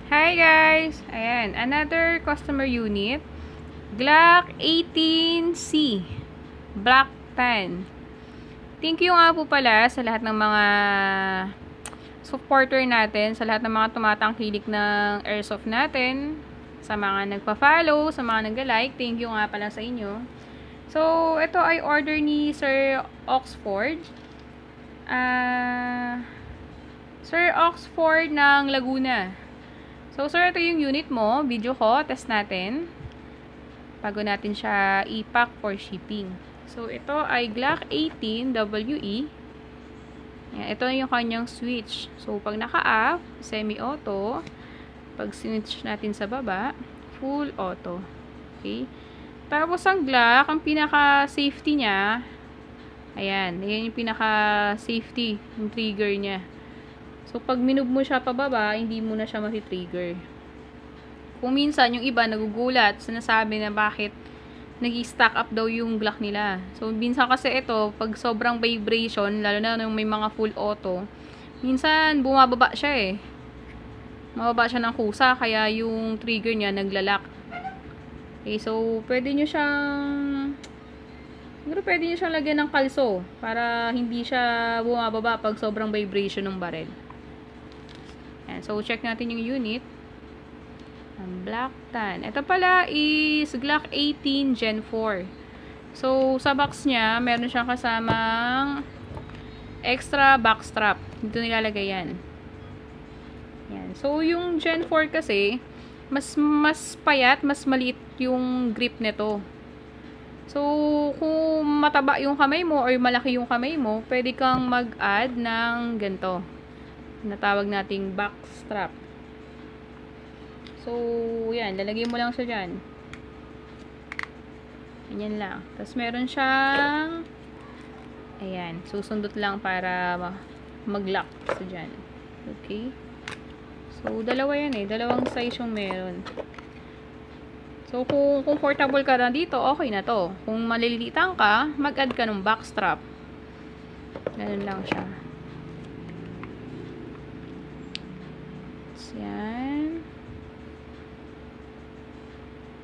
Hi guys! Ayan, another customer unit. Glock 18C Black Tan. Thank you nga po pala sa lahat ng mga supporter natin, sa lahat ng mga tumatangkilik ng airsoft natin, sa mga nagpa-follow, sa mga nag-like. Thank you nga pala sa inyo. So, ito ay order ni Sir Oxford. Sir Oxford ng Laguna. So, sir, ito yung unit mo. Video ko. Test natin. Bago natin siya i-pack for shipping. So, ito ay Glock 18 WE. Yan, ito yung kanyang switch. So, pag naka-off, semi-auto. Pag switch natin sa baba, full auto. Okay? Tapos, ang Glock, ang pinaka-safety niya, ayan. Ayan yung pinaka-safety, yung trigger niya. So, pag minove mo siya pababa, hindi mo na siya mati-trigger. Kung minsan, yung iba nagugulat, sinasabi na bakit nag-stack up daw yung Glock nila. So, minsan kasi ito, pag sobrang vibration, lalo na nung may mga full auto, minsan bumababa siya eh. Mababa siya ng kusa, kaya yung trigger niya naglalak. Okay, so, pwede nyo siyang lagyan ng kalso para hindi siya bumababa pag sobrang vibration ng barrel. Ayan, so, check natin yung unit. Ang Black Tan. Ito pala is Glock 18 Gen 4. So, sa box niya, meron siyang kasamang extra backstrap. Dito nilalagay yan. Ayan. So, yung Gen 4 kasi, mas payat, mas maliit yung grip nito. So, kung mataba yung kamay mo or malaki yung kamay mo, pwede kang mag-add ng ganito. Natawag nating backstrap. So, yan. Lalagay mo lang siya dyan. Ganyan lang. Tapos, meron siyang ayan. Susundot lang para mag-lock sa dyan. Okay. So, dalawa yan eh. Dalawang size yung meron. So, kung comfortable ka na dito, okay na to. Kung malilitan ka, mag-add ka ng backstrap. Ganun lang siya. Yan.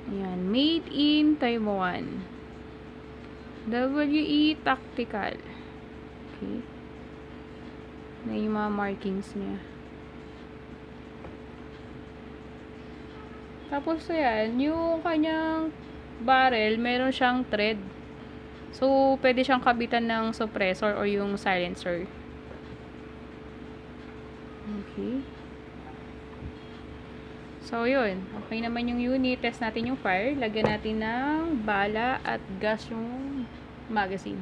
Ayan. Made in Taiwan. WE Tactical. Okay. Na yung mga markings niya. Tapos, ayan. Yung kanyang barrel, meron siyang thread. So, pwede siyang kabitan ng suppressor or yung silencer. Okay. So, yun. Okay naman yung unit. Test natin yung fire. Lagyan natin ng bala at gas yung magazine.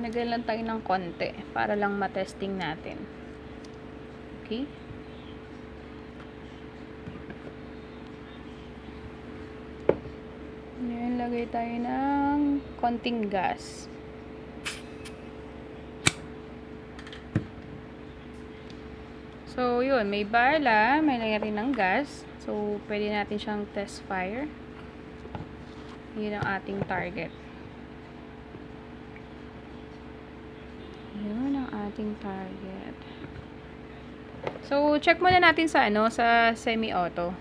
Lagyan lang tayo ng konti para lang matesting natin. Okay? Ngayon, lagay tayo ng konting gas. So, yun. May bala. May lagyan rin ng gas. So, pwede natin siyang test fire. Yun ang ating target. Yun ang ating target. So, check muna natin sa sa semi-auto.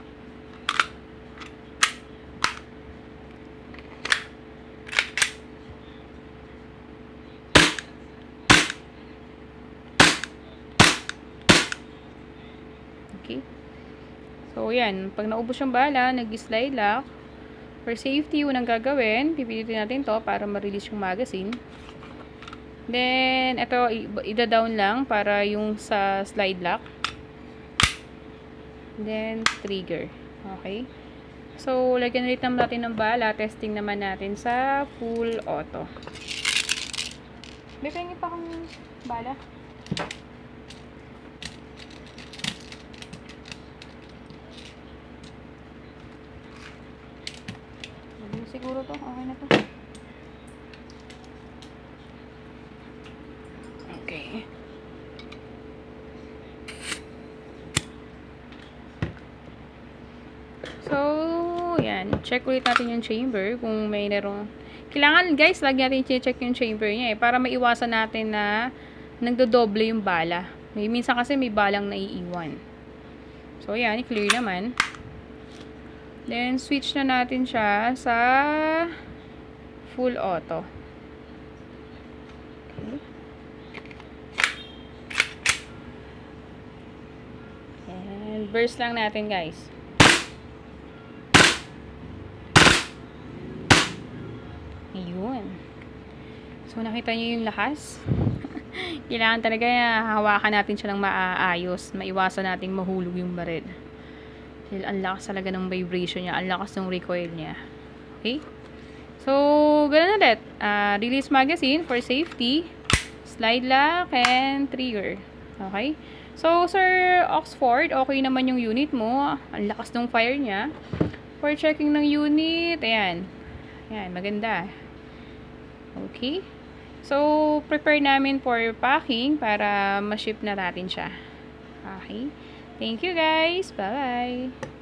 Okay. So, yan. Pag naubos yung bala, nag-slide lock. For safety, unang gagawin, pipilitin natin to para ma-release yung magazine. Then, ito, ida-down lang para yung sa slide lock. Then, trigger. Okay. So, lagyan ulit natin ng bala. Testing naman natin sa full auto. Bipingin pa kong bala. Siguro to. Okay na to. Okay. So, yan. Check ulit natin yung chamber kung may narong... Kailangan, guys, lagi natin i-check yung chamber niya para maiwasan natin na nagdodoble yung bala. Minsan kasi may balang naiiwan. So, yan. I-clear naman. Then, switch na natin siya sa full auto. Okay. And burst lang natin, guys. Ayun. So, nakita niyo yung lakas? Kailangan talaga hawakan natin siya ng maayos. Maiwasan nating mahulog yung baril. Dahil ang lakas talaga ng vibration niya. Ang lakas ng recoil niya. Okay? So, ganun ulit. Release magazine for safety. Slide lock and trigger. Okay? So, Sir Oxford, okay naman yung unit mo. Ang lakas ng fire niya. For checking ng unit, ayan. Ayan, maganda. Okay. So, prepare namin for packing para ma-ship na natin siya. Okay. Thank you guys. Bye-bye.